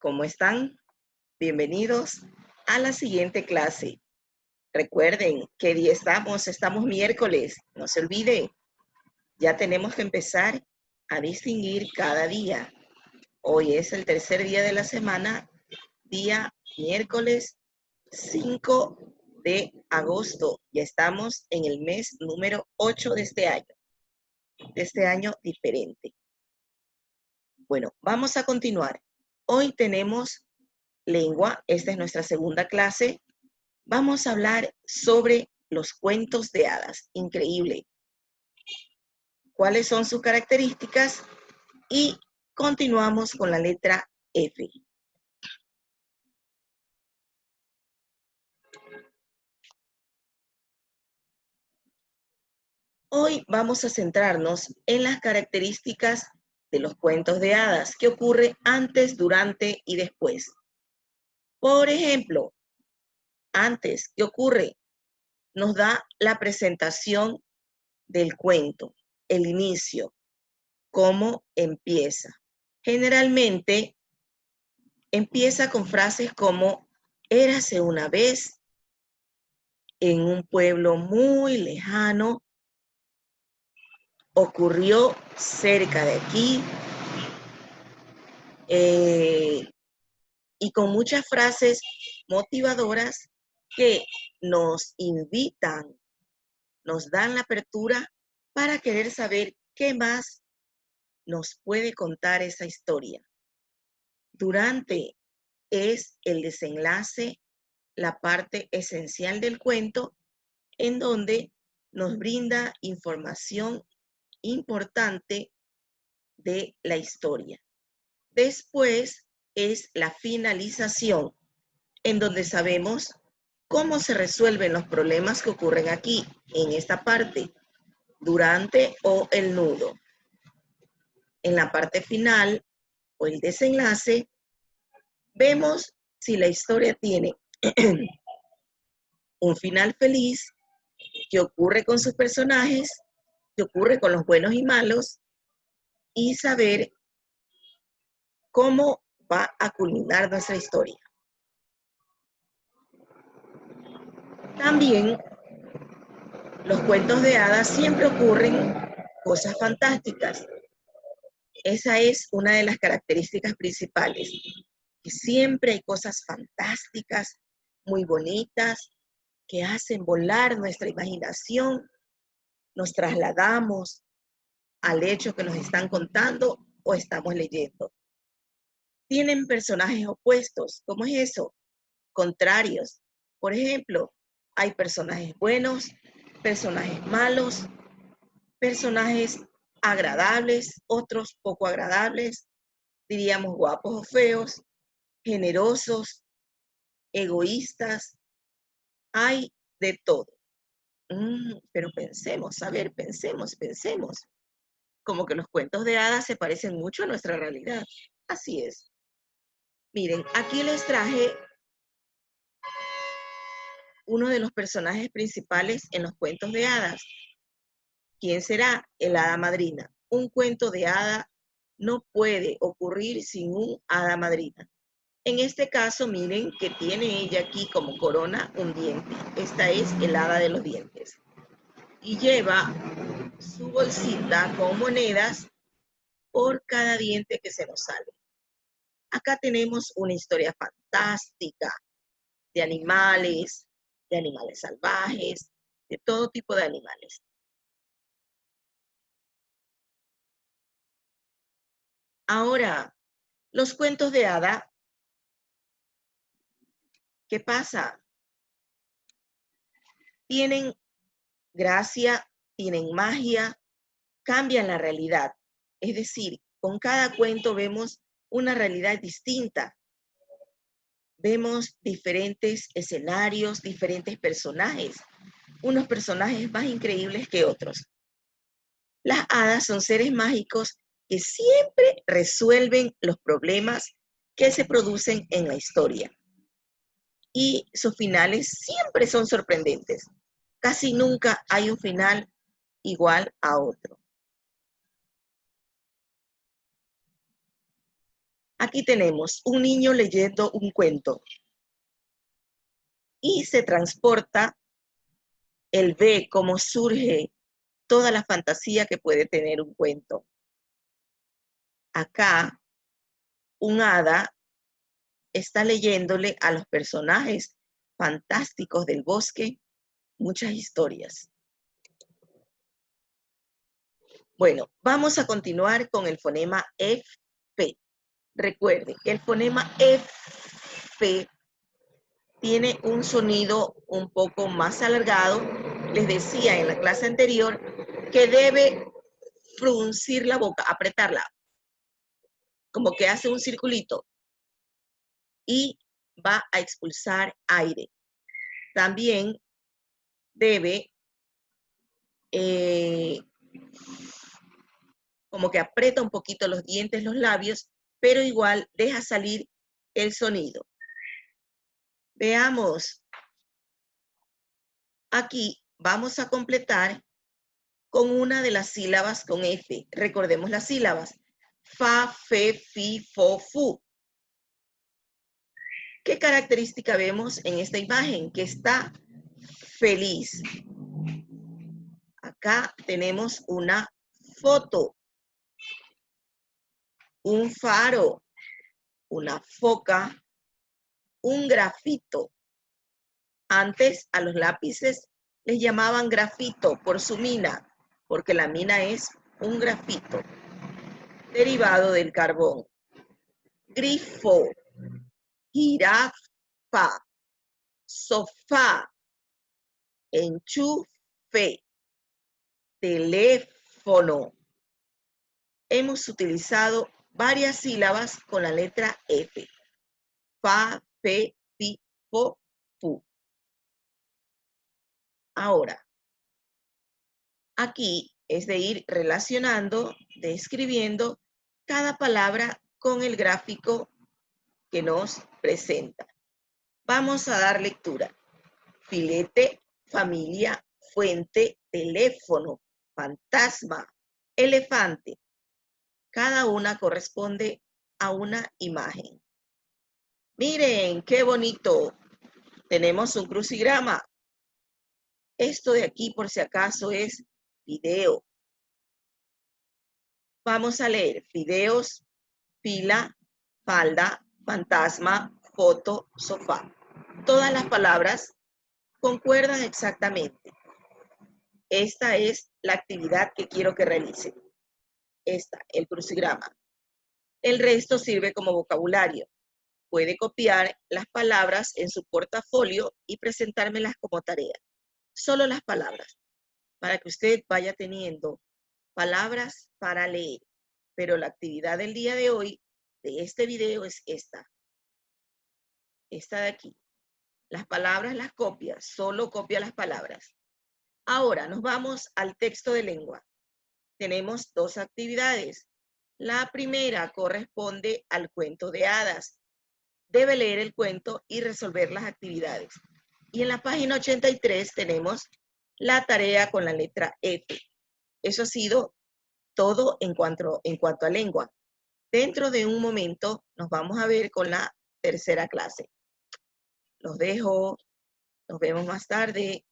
¿Cómo están? Bienvenidos a la siguiente clase. Recuerden qué día estamos. Estamos miércoles. No se olvide. Ya tenemos que empezar a distinguir cada día. Hoy es el tercer día de la semana, día miércoles 5 de agosto. Ya estamos en el mes número 8 de este año diferente. Bueno, vamos a continuar. Hoy tenemos lengua, esta es nuestra segunda clase. Vamos a hablar sobre los cuentos de hadas. Increíble. ¿Cuáles son sus características? Y continuamos con la letra F. Hoy vamos a centrarnos en las características de los cuentos de hadas, qué ocurre antes, durante y después. Por ejemplo, antes, ¿qué ocurre? Nos da la presentación del cuento, el inicio, cómo empieza. Generalmente empieza con frases como érase una vez en un pueblo muy lejano, ocurrió cerca de aquí, y con muchas frases motivadoras que nos invitan, nos dan la apertura para querer saber qué más nos puede contar esa historia. Durante es el desenlace, la parte esencial del cuento, en donde nos brinda información importante de la historia. Después es la finalización, en donde sabemos cómo se resuelven los problemas que ocurren aquí, en esta parte, durante o el nudo. En la parte final o el desenlace, vemos si la historia tiene un final feliz, qué ocurre con sus personajes, qué ocurre con los buenos y malos, y saber cómo va a culminar nuestra historia. También los cuentos de hadas siempre ocurren cosas fantásticas. Esa es una de las características principales, que siempre hay cosas fantásticas, muy bonitas, que hacen volar nuestra imaginación. Nos trasladamos al hecho que nos están contando o estamos leyendo. Tienen personajes opuestos. ¿Cómo es eso? Contrarios. Por ejemplo, hay personajes buenos, personajes malos, personajes agradables, otros poco agradables, diríamos guapos o feos, generosos, egoístas. Hay de todo. Pero pensemos, a ver, pensemos. Como que los cuentos de hadas se parecen mucho a nuestra realidad. Así es. Miren, aquí les traje uno de los personajes principales en los cuentos de hadas. ¿Quién será? El hada madrina. Un cuento de hada no puede ocurrir sin un hada madrina. En este caso, miren que tiene ella aquí como corona un diente. Esta es el hada de los dientes. Y lleva su bolsita con monedas por cada diente que se nos sale. Acá tenemos una historia fantástica de animales salvajes, de todo tipo de animales. Ahora, los cuentos de hada, ¿qué pasa? Tienen gracia, tienen magia, cambian la realidad. Es decir, con cada cuento vemos una realidad distinta. Vemos diferentes escenarios, diferentes personajes, unos personajes más increíbles que otros. Las hadas son seres mágicos que siempre resuelven los problemas que se producen en la historia. Y sus finales siempre son sorprendentes. Casi nunca hay un final igual a otro. Aquí tenemos un niño leyendo un cuento y se transporta, él ve cómo surge toda la fantasía que puede tener un cuento. Acá, un hada está leyéndole a los personajes fantásticos del bosque muchas historias. Bueno, vamos a continuar con el fonema F. Recuerden, el fonema F tiene un sonido un poco más alargado. Les decía en la clase anterior que debe fruncir la boca, apretarla, como que hace un circulito y va a expulsar aire. También debe como que aprieta un poquito los dientes, los labios, pero igual deja salir el sonido. Veamos. Aquí vamos a completar con una de las sílabas con F. Recordemos las sílabas. Fa, fe, fi, fo, fu. ¿Qué característica vemos en esta imagen? Que está feliz. Acá tenemos una foto, un faro, una foca, un grafito. Antes a los lápices les llamaban grafito por su mina, porque la mina es un grafito derivado del carbón. Grifo, jirafa, sofá, enchufe, teléfono. Hemos utilizado varias sílabas con la letra F. Fa, fe, fi, fo, fu. Ahora, aquí es de ir relacionando, describiendo cada palabra con el gráfico que nos presenta. Vamos a dar lectura. Filete, familia, fuente, teléfono, fantasma, elefante. Cada una corresponde a una imagen. Miren, qué bonito. Tenemos un crucigrama. Esto de aquí, por si acaso, es video. Vamos a leer fideos, fila, falda, fantasma, foto, sofá. Todas las palabras concuerdan exactamente. Esta es la actividad que quiero que realicen. Esta, el crucigrama. El resto sirve como vocabulario. Puede copiar las palabras en su portafolio y presentármelas como tarea. Solo las palabras, para que usted vaya teniendo palabras para leer. Pero la actividad del día de hoy, de este video, es esta. Esta de aquí. Las palabras las copia, solo copia las palabras. Ahora nos vamos al texto de lengua. Tenemos dos actividades. La primera corresponde al cuento de hadas. Debe leer el cuento y resolver las actividades. Y en la página 83 tenemos la tarea con la letra F. Eso ha sido todo en cuanto a lengua. Dentro de un momento nos vamos a ver con la tercera clase. Los dejo. Nos vemos más tarde.